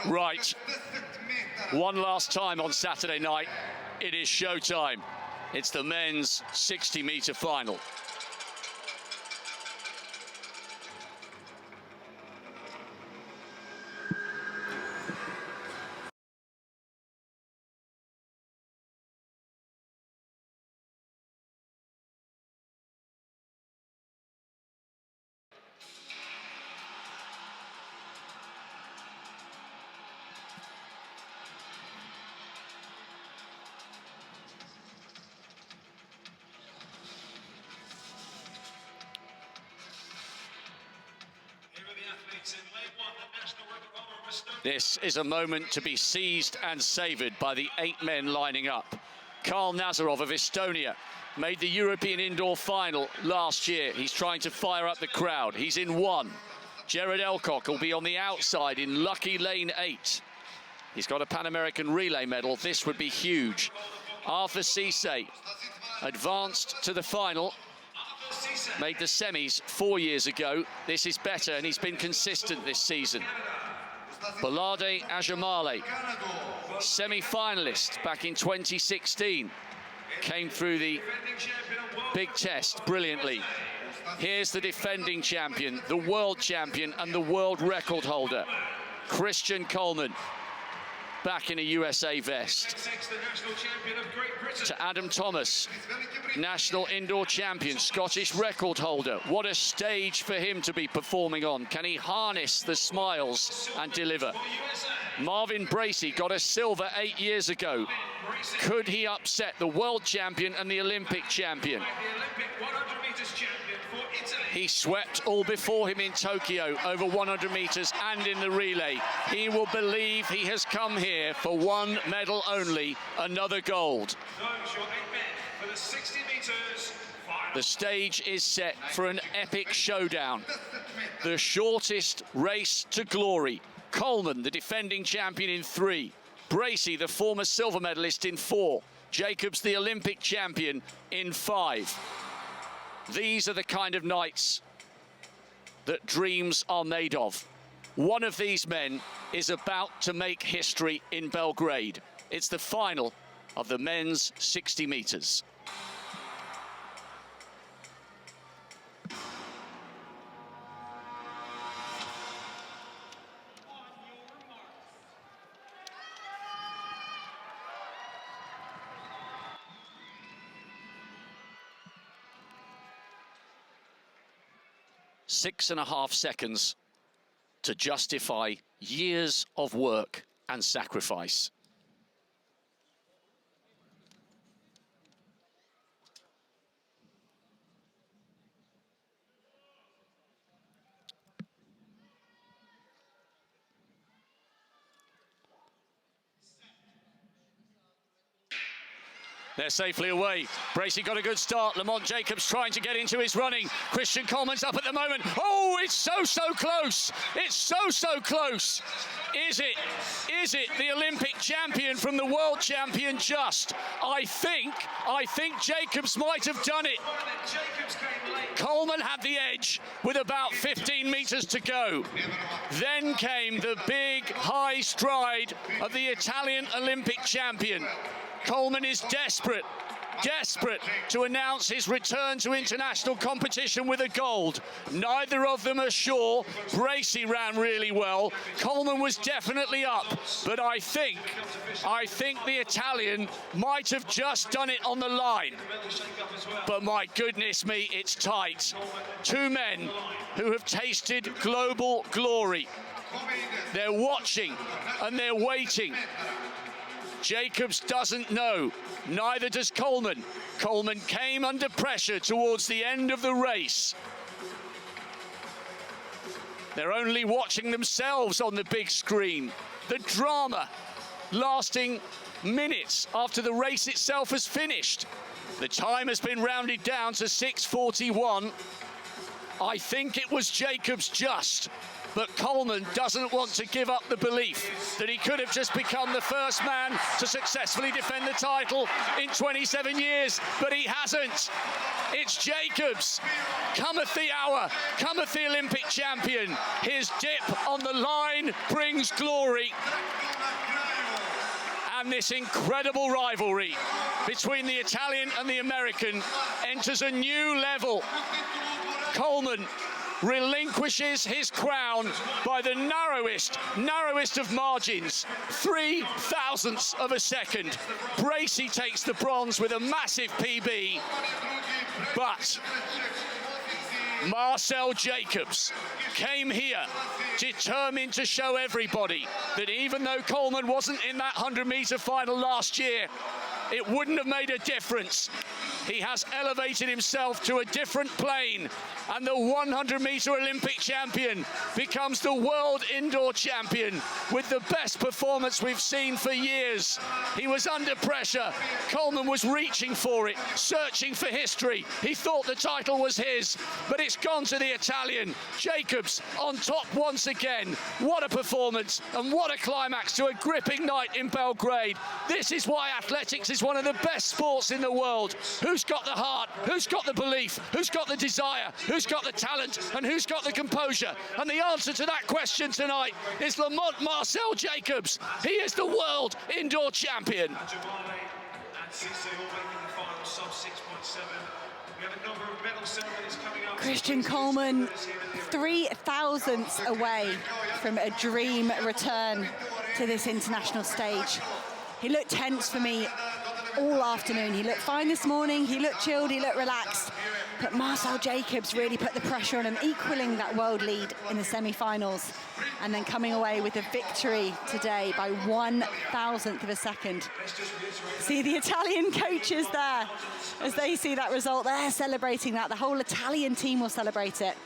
Right, one last time on Saturday night, it is showtime. It's the men's 60-meter final. This is a moment to be seized and savoured by the 8 men lining up. Karl Nazarov of Estonia made the European indoor final last year. He's trying to fire up the crowd. He's in 1. Jared Elcock will be on the outside in lucky lane 8. He's got a Pan American relay medal. This would be huge. Arthur Cisse advanced to the final. Made the semis 4 years ago. This is better, and he's been consistent this season. Bolade Ajamale, semi-finalist back in 2016. Came through the big test brilliantly. Here's the defending champion, the world champion, and the world record holder, Christian Coleman, back in a USA vest. To Adam Thomas, national indoor champion, Scottish record holder. What a stage for him to be performing on. Can he harness the smiles and deliver? Marvin Bracey got a silver 8 years ago. Could he upset the world champion and the Olympic champion? He swept all before him in Tokyo over 100 meters and in the relay. He will believe he has come here for one medal only, another gold. The stage is set for an epic showdown. The shortest race to glory. Coleman, the defending champion, in 3. Bracey, the former silver medalist, in 4. Jacobs, the Olympic champion, in 5. These are the kind of nights that dreams are made of. One of these men is about to make history in Belgrade. It's the final of the men's 60 meters. Six and a half seconds to justify years of work and sacrifice. They're safely away. Bracey got a good start. Lamont Jacobs trying to get into his running. Christian Coleman's up at the moment. Oh, it's so close. It's so close. Is it the Olympic champion from the world champion just? I think Jacobs might have done it. Coleman had the edge with about 15 meters to go. Then came the big high stride of the Italian Olympic champion. Coleman is desperate to announce his return to international competition with a gold. Neither of them are sure. Bracey ran really well. Coleman was definitely up, but I think the Italian might have just done it on the line. But my goodness me, it's tight. 2 men who have tasted global glory. They're watching and they're waiting. Jacobs doesn't know, neither does Coleman. Coleman came under pressure towards the end of the race. They're only watching themselves on the big screen. The drama lasting minutes after the race itself has finished. The time has been rounded down to 6:41. I think it was Jacobs just. But Coleman doesn't want to give up the belief that he could have just become the first man to successfully defend the title in 27 years, but he hasn't. It's Jacobs. Cometh the hour, cometh the Olympic champion. His dip on the line brings glory. And this incredible rivalry between the Italian and the American enters a new level. Coleman relinquishes his crown by the narrowest of margins, 0.003 of a second. Bracey takes the bronze with a massive PB, but Marcel Jacobs came here determined to show everybody that even though Coleman wasn't in that 100-meter final last year, it wouldn't have made a difference. He has elevated himself to a different plane, and the 100-meter Olympic champion becomes the world indoor champion with the best performance we've seen for years. He was under pressure. Coleman was reaching for it, searching for history. He thought the title was his, but it's gone to the Italian. Jacobs on top once again. What a performance, and what a climax to a gripping night in Belgrade. This is why athletics is one of the best sports in the world. Who's got the heart? Who's got the belief? Who's got the desire? Who's got the talent? And who's got the composure? And the answer to that question tonight is Lamont Marcel Jacobs. He is the world indoor champion. Christian Coleman, 0.003 away from a dream return to this international stage. He looked tense for me all afternoon. He looked fine this morning, he looked chilled, he looked relaxed. But Marcel Jacobs really put the pressure on him, equaling that world lead in the semi-finals, and then coming away with a victory today by 1,000th of a second. See the Italian coaches there, as they see that result, they're celebrating that. The whole Italian team will celebrate it.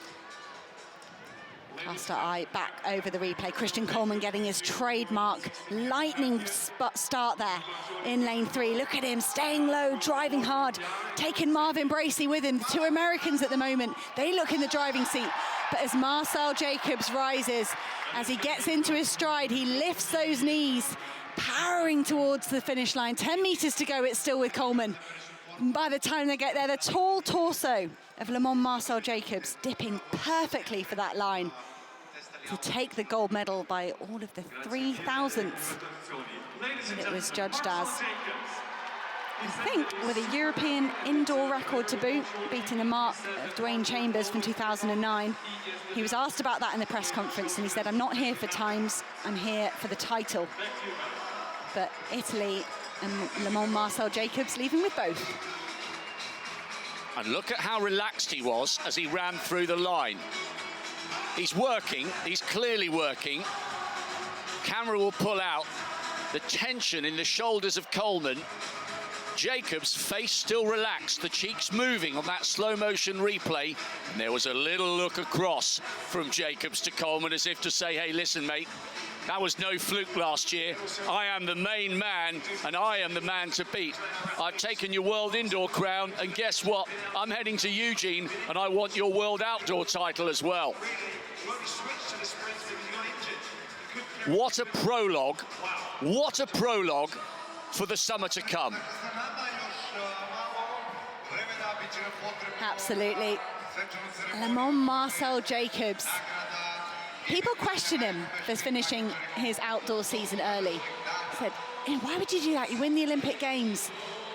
Cast our eye back over the replay. Christian Coleman getting his trademark lightning start there in lane 3. Look at him, staying low, driving hard, taking Marvin Bracey with him. The two Americans at the moment, they look in the driving seat. But as Marcel Jacobs rises, as he gets into his stride, he lifts those knees, powering towards the finish line. 10 meters to go, it's still with Coleman. By the time they get there, the tall torso of Lamont Marcel Jacobs dipping perfectly for that line to take the gold medal by all of the 0.003 that it was judged as. I think with a European indoor record to boot, beating the mark of Dwayne Chambers from 2009. He was asked about that in the press conference, and he said, "I'm not here for times, I'm here for the title." But Italy and Lamont Marcel Jacobs leaving with both. And look at how relaxed he was as he ran through the line. He's working, he's clearly working. Camera will pull out the tension in the shoulders of Coleman. Jacobs' face still relaxed, the cheeks moving on that slow motion replay. And there was a little look across from Jacobs to Coleman as if to say, hey, listen, mate, that was no fluke last year. I am the main man, and I am the man to beat. I've taken your world indoor crown, and guess what? I'm heading to Eugene, and I want your world outdoor title as well. What a prologue. What a prologue for the summer to come. Absolutely. Lamont Marcel Jacobs. People question him for finishing his outdoor season early. He said, why would you do that? You win the Olympic Games.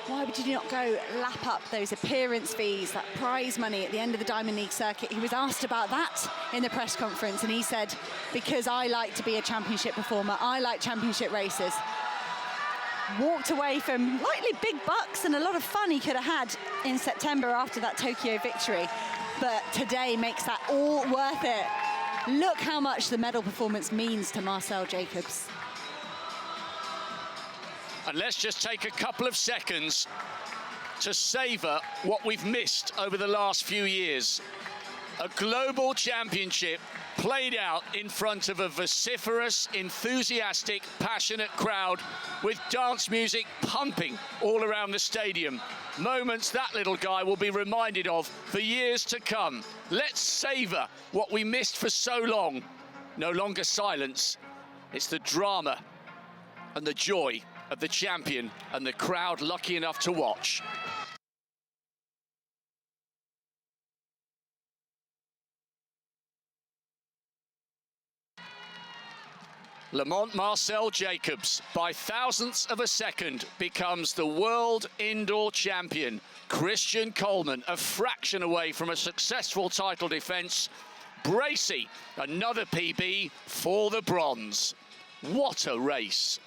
Why would you not go lap up those appearance fees, that prize money at the end of the Diamond League circuit? He was asked about that in the press conference, and he said, because I like to be a championship performer, I like championship races. Walked away from likely big bucks and a lot of fun he could have had in September after that Tokyo victory. But today makes that all worth it. Look how much the medal performance means to Marcel Jacobs. And let's just take a couple of seconds to savour what we've missed over the last few years. A global championship played out in front of a vociferous, enthusiastic, passionate crowd with dance music pumping all around the stadium. Moments that little guy will be reminded of for years to come. Let's savour what we missed for so long. No longer silence, it's the drama and the joy of the champion and the crowd lucky enough to watch. Lamont Marcel Jacobs, by thousandths of a second, becomes the world indoor champion. Christian Coleman, a fraction away from a successful title defence. Bracey, another PB for the bronze. What a race.